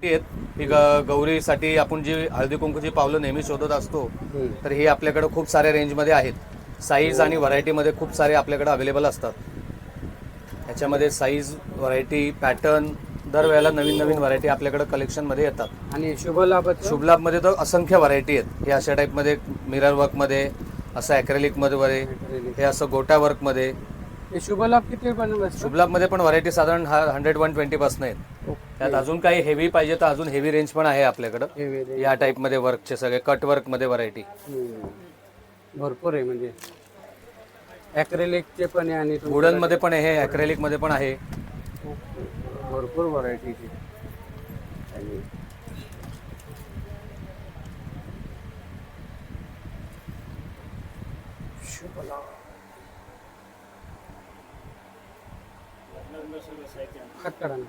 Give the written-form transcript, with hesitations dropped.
आहेत ही गौरीसाठी आपण जी हळदी कुंकूची पावलं नेहमी शोधत असतो, तर ही आपल्याकडे खूप साऱ्या रेंजमध्ये आहेत. साईज आणि व्हरायटीमध्ये खूप सारे आपल्याकडे अवेलेबल असतात. याच्यामध्ये साईज, व्हरायटी, पॅटर्न दरवेळेला नवीन नवीन व्हरायटी आपल्याकडे कलेक्शनमध्ये येतात. आणि शुभलाभ शुभलाभमध्ये तर असंख्य व्हरायटी आहेत. हे अशा टाईपमध्ये मिरर वर्कमध्ये, असं ॲक्रेलिकमध्ये, हे असं गोटा वर्कमध्ये. हे शुभलाभ किती पण शुभलाभमध्ये पण व्हरायटी साधारण 100-120 पासून आहेत. त्यात अजून काही हेवी पाहिजे तर अजून हेवी रेंज पण आहे आपल्याकडं. या टाईपमध्ये वर्कचे सगळे कट वर्कमध्ये व्हरायटी भरपूर आहे. म्हणजे ॲक्रेलिकचे पण आहे आणि वुडनमध्ये पण आहे, ॲक्रेलिकमध्ये पण आहे. भरपूर व्हरायटीची. कट करा ना.